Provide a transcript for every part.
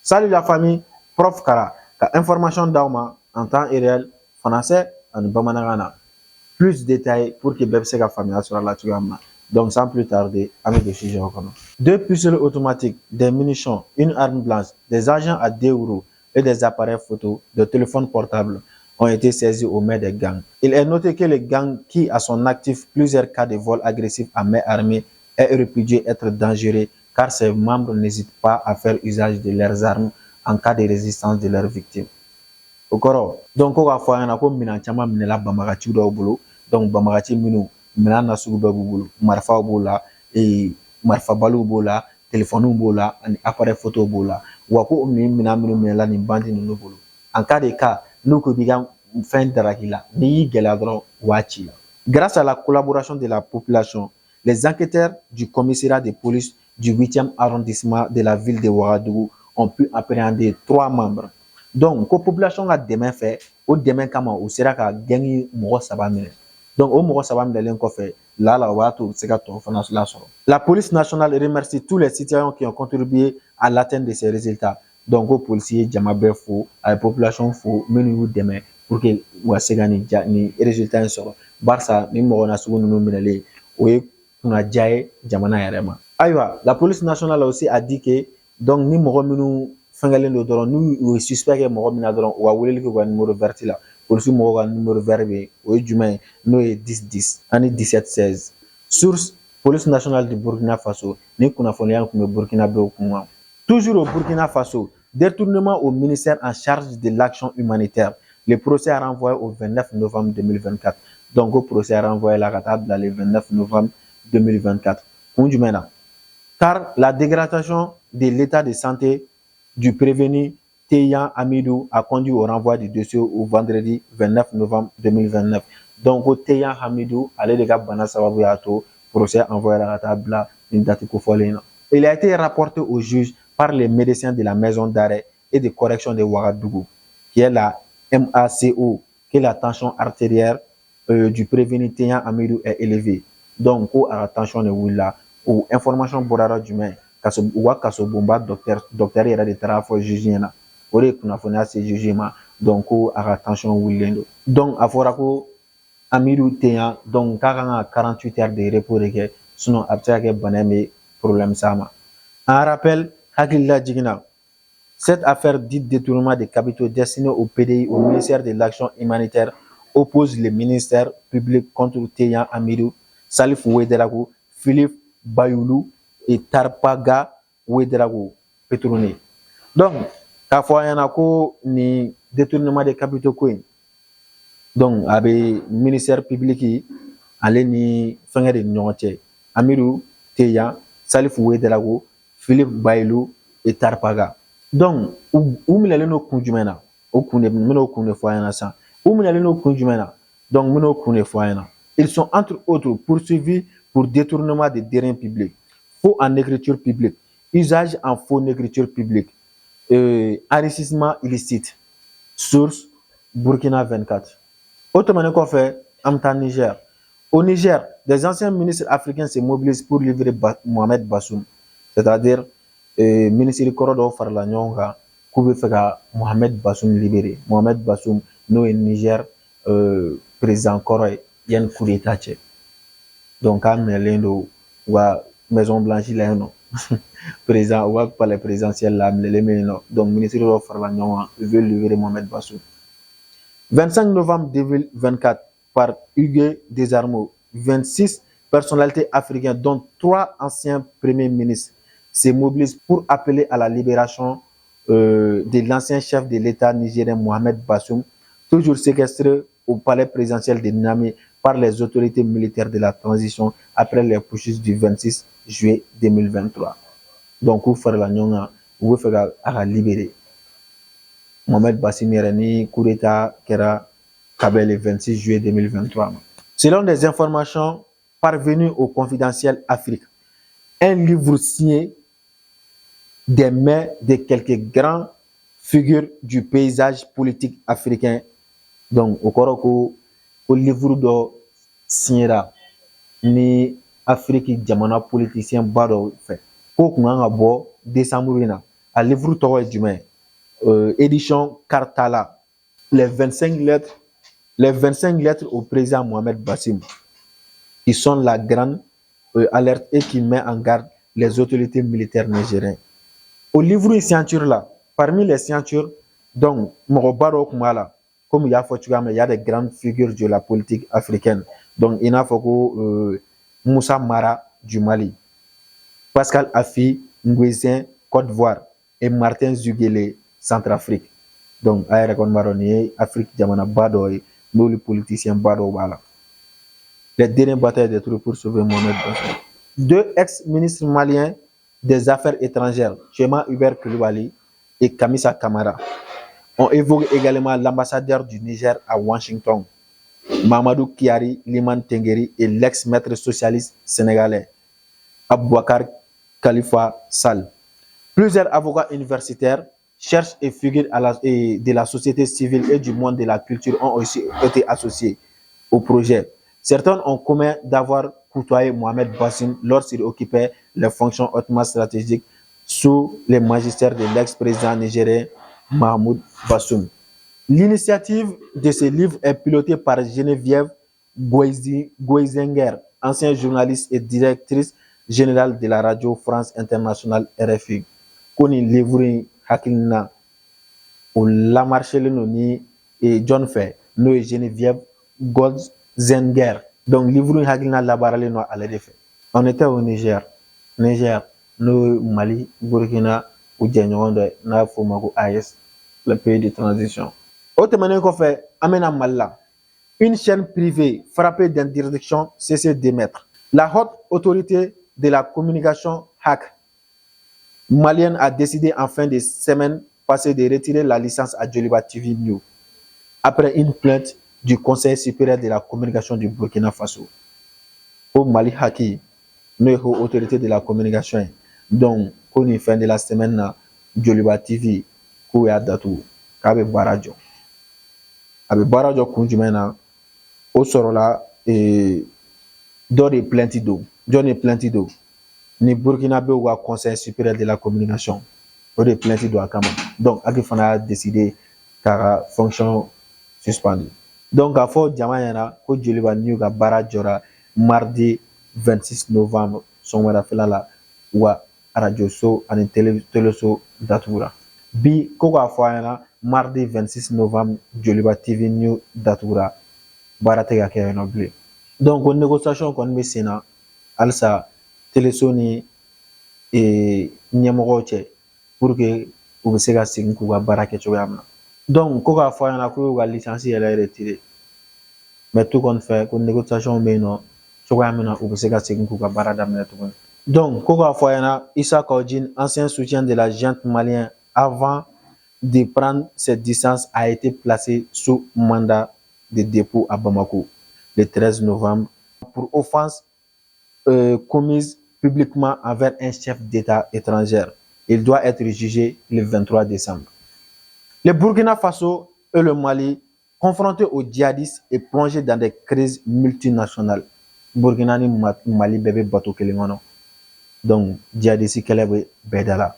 Salut la famille, Prof Kara, ka information d'auma en temps réel, français en bamanangana. Plus de détails pour que bébé se ka famille sur la tuama. Donc sans plus tarder, avec des sujets reconnus. Deux pistolets automatiques, des munitions, une arme blanche, des agents à 2 euros et des appareils photo, de téléphones portables ont été saisis aux mains des gangs. Il est noté que le gang qui a son actif plusieurs cas de vol agressif à main armée est répudié être dangereux car ses membres n'hésitent pas à faire usage de leurs armes en cas de résistance de leurs victimes. O kɔrɔ donc ko k'a fɔ an ɲɛna ko minɛn caman minɛla banbagaciw dɔw bolo donc banbagaci minnu minɛn na sugu bɛɛ b'u bolo marifaw b'o la marifabaliw b'o la telefɔniw b'o la ani appareil photo b'o la wa ko nin minɛn minnu minɛla nin bandi ninnu bolo en cas de cas n'u ko k'i ka fɛn daraki la n'i y'i gɛlɛya dɔrɔn u b'a ci la. Grâce à la collaboration de la population, les enquêteurs du commissariat de police du 8e arrondissement de la ville de Ouagadougou ont pu appréhender 3 membres. Donc, ko population ka dɛmɛ fɛ o dɛmɛ kama u sera ka gɛngi mɔgɔ 3 minɛ. Donc, o mɔgɔ 3 minɛlen kɔfɛ la o b'a to u bɛ se ka tɔw fana lasɔrɔ. La police nationale remercie tous les citoyens qui ont contribué à l'atteinte de ces résultats. Donc, ko policier jama bɛɛ fo, a ye population fo minnu y'u dɛmɛ pour que u ka se ka nin résultat in sɔrɔ. Barisa ni mɔgɔ nasugu ninnu minɛlen o ye kunnaja ye jamana yɛrɛ ma. Ayiwa, la police nationale aussi a dit que donc ni mɔgɔ minnu fɛngɛlen do dɔrɔn n'u ye suspect kɛ mɔgɔ min na dɔrɔn u ka weleli kɛ u ka numéro vert la polisi mɔgɔw ka numéro vert bɛ yen o ye jumɛn ye n'o ye 1010 ani 1716. Source police nationale du Burkina Faso ni kunnafoniya tun bɛ Burkina bɛɛ kun kan. Toujours au Burkina Faso, détournement au ministère en charge de l'action humanitaire. Le procès a renvoyé au 29 novembre 2024. Donc au procès a renvoyé la ka taa bila le 29 novembre 2024. Kun jumɛn na? Car la dégradation de l'état de santé du prévenu Teyan Hamidou a conduit au renvoi du dossier au vendredi 29 novembre 2029. Donc, au Teyan Hamidou, allez les gars, procès envoyé à la table, une date kofolena. Il a été rapporté au juge par les médecins de la maison d'arrêt et de correction de Ouagadougou, qui est la MACO, que la tension artérielle du prévenu Teyan Hamidou est élevée. Donc, la tension de Willa, ou information borara du main. Kaso bomba docteur yɛrɛ de taara fɔ juge ɲɛna o de ye kunnafoniya se juge ma donc ko a ka tension wulilen do donc a fɔra ko Amidu Teyan donc k'a kan ka 48 heures de repos de kɛ sinon a bɛ se ka kɛ bana bɛ problème s'a ma. En rappel hakilila jiginna cette affaire dite détournement des capitaux destinés au PDI au ministère de l'action humanitaire oppose le ministère public contre Teyan Hamidou, Salif Ouedraogo, Philippe Bayoulou et Tarpaga Ouedraogo Petroné. Donc, k'a fɔ an ɲɛna ko ni détournement des capitaux ko in donc a bɛ ministère public ale ni fɛngɛ de ni ɲɔgɔn cɛ Amidu Teyan, Salif Ouedraogo, Philippe Bayoulou et Tarpaga. Donc u minɛlen do kun jumɛn na o kun de min'o kun de fɔ an ɲɛna sisan u minɛlen do kun jumɛn na donc min'o kun de fɔ an ɲɛna. Ils sont entre autres poursuivis pour détournement de deniers publics, faux en écriture publique, usage en faux écriture publique, enrichissement illicite. Source Burkina 24. Autrement kɔfɛ an bɛ taa Niger. Au Niger, des anciens ministres africains se mobilisent pour livrer Mohamed Bazoum, c'est-à-dire ministre kɔrɔ dɔw farala ɲɔgɔn kan k'u bɛ fɛ ka Mohamed Bazoum libérer. Mohamed Bazoum n'o ye Niger président kɔrɔ ye yanni coup d'état cɛ. Donc k'a minɛlen do u ka Maison Blanche la yen nɔ président u ka palais présidentiel la minɛlen bɛ yen nɔ donc ministre dɔw farala ɲɔgɔn kan ils veulent libérer Mohamed Bazoum. 25 novembre 2024 par Hugues Desarmeaux, 26 personnalités africaines dont 3 anciens premiers ministres se mobilisent pour appeler à la libération de l'ancien chef de l'État nigérien Mohamed Bazoum, toujours séquestré au palais présidentiel de Niamey par les autorités militaires de la transition après les putschistes du 26 juillet 2023. Donc, il faut la libérer. Mohamed Bazoum ni coup d'état kɛra le 26 juillet 2023. Selon des informations parvenues au Confidentiel Afrique, un livre signé des mains de quelques grandes figures du paysage politique africain. Donc, au Koroko, au livre de signera ni Afrique jamana politicien bado fait. Ko kunga bo décembre na a livre tɔgɔ ye jumɛn édition Kartala, les 25 lettres au président Mohamed Bassim, qui sont la grande alerte et qui met en garde les autorités militaires nigériennes. Au livre de signature là, parmi les signatures, donc, comme il y a des grandes figures de la politique africaine. Donc, il y a Moussa Mara du Mali, Pascal Affi Nguessin, Côte d'Ivoire, et Martin Zugele, Centrafrique. Donc, Afrique, Jamana Badoy, nous les politiciens Bado Bala. Les dernières batailles des troupes pour sauver Mohamed Bazoum. 2 ex-ministres maliens des Affaires étrangères, Chema Hubert Koulibaly et Kamisa Kamara, ont évoqué également l'ambassadeur du Niger à Washington, Mamadou Kiari Liman Tengeri, et l'ex-maître socialiste sénégalais, Aboubacar Khalifa Sall. Plusieurs avocats universitaires, chercheurs et figures de la société civile et du monde de la culture ont aussi été associés au projet. Certains ont commun d'avoir côtoyé Mohamed Bassim lorsqu'il occupait les fonctions hautement stratégiques sous les magistères de l'ex-président nigérien Mahmoud Bassoum. L'initiative de ce livre est pilotée par Geneviève Goizenger, ancienne journaliste et directrice générale de la radio France Internationale RFI. Koni livre hakilina o la marché ni et John Fay no Geneviève Goizenger. Donc livre hakilina la barale no ala defé. On était au Niger, no Mali, Burkina ou Djenyondo na Fomako AS, le pays de transition. Autrement qu'on fait, Amena Malla, une chaîne privée frappée d'interdiction cessée d'émettre. La haute autorité de la communication HAC malienne a décidé en fin de semaine passée de retirer la licence à Djoliba TV News après une plainte du Conseil supérieur de la communication du Burkina Faso. Au Mali Haki, nous autorité de la communication, donc, pour une fin de la semaine, Djoliba TV, Kouya Datou, Kabe Barajo. Abe Barajo Kunjumena, au Sorola, et donne plainte d'eau. Ni Burkinabé ou à Conseil supérieur de la communication. Au de plainte d'eau à Kama. Donc, Akifana a décidé car fonction suspendue. Donc, à fort Diamayana, au Djoliba New Barajora, mardi 26 novembre, son Warafela, ou à Radio So, en Teleso Datoura. Bi, Koga Foyana, mardi 26 novembre, Djoliba TV New Datoura, Baratega Kéanoblé. Donc, aux négociations qu'on met Sénat, Alsa, Telesoni et Niamogoche, pour que vous se gagnez un coup à Baraké Chogamna. Donc, Koga Foyana, Koga licencié, elle est retirée. Mais tout qu'on fait, qu'on négociation, mais non, Chogamna, vous se gagnez un coup à Baradam. Donc, Koga Foyana, Issa Kaudjin, ancien soutien de la junte malienne, avant de prendre cette distance, a été placé sous mandat de dépôt à Bamako le 13 novembre pour offense commise publiquement envers un chef d'État étranger. Il doit être jugé le 23 décembre. Le Burkina Faso et le Mali, confrontés aux djihadistes et plongés dans des crises multinationales. Burkina ni Mali bébé bateau kelingono. Donc, djihadistes kelebe bedala.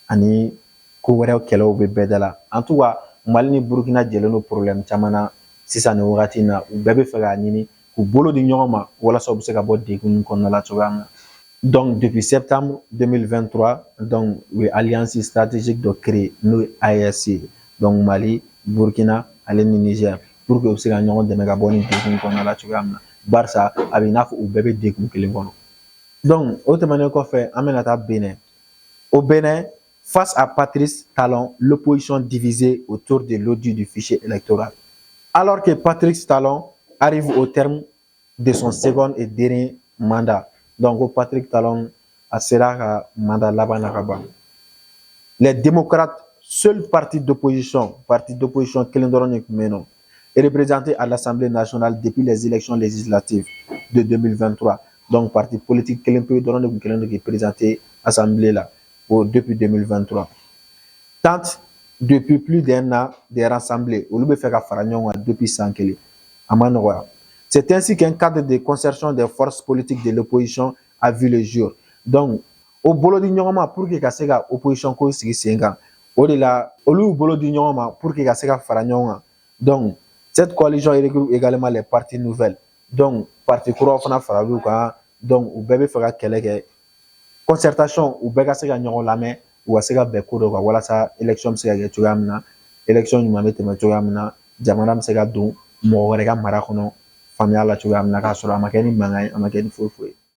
Ani kouwere kelebe bedala. En tout cas, Mali ni Burkina jeleno problème chamana sisa ne wagati na u bɛɛ bɛ fɛ k'a ɲini k'u bolo di ɲɔgɔn ma walasa u bɛ se ka bɔ degun kɔnɔna la cogoya min na. Donc depuis septembre 2023, donc u ye alliance stratégique dɔ créé n'o ye AES donc Mali, Burkina ale ni Niger pour que u bɛ se ka ɲɔgɔn dɛmɛ ka bɔ ni degun kɔnɔna la cogoya min na barisa a bɛ i n'a fɔ u bɛɛ bɛ degun kelen kɔnɔ. Donc o tɛmɛnen kɔfɛ an bɛna taa Bénin. Au Bénin, face à Patrice Talon, l'opposition divisée autour de l'audit du fichier électoral. Alors que Patrice Talon arrive au terme de son second et dernier mandat. Donc, Patrick Talon a sera mandat là-bas. Les démocrates, seul parti d'opposition est représenté à l'Assemblée nationale depuis les élections législatives de 2023. Donc, parti politique qui est présenté à l'Assemblée là depuis 2023. Tente depuis plus d'un an de rassembler depuis 100 kg. C'est ainsi qu'un cadre de concertation des forces politiques de l'opposition a vu le jour. Donc, o bolo di ɲɔgɔn ma pour que ka se ka opposition ko sigi sen kan. O de la olu y'u bolo di ɲɔgɔn ma pour que ka se ka fara ɲɔgɔn kan. Donc cette coalition regroupe également les partis nouvelles. Donc parti kuraw fana faral'u kan. Donc u bɛɛ bɛ fɛ ka kɛlɛ kɛ concertation u bɛɛ ka se ka ɲɔgɔn lamɛn u ka se ka bɛn ko dɔ kan walasa élection bɛ se ka kɛ cogoya min na élection ɲuman bɛ tɛmɛ cogoya min na jamana bɛ se ka don mɔgɔ wɛrɛ ka mara kɔnɔ faamuya la cogoya min na k'a sɔrɔ a ma kɛ ni mankan ye a ma kɛ ni foyi foyi ye.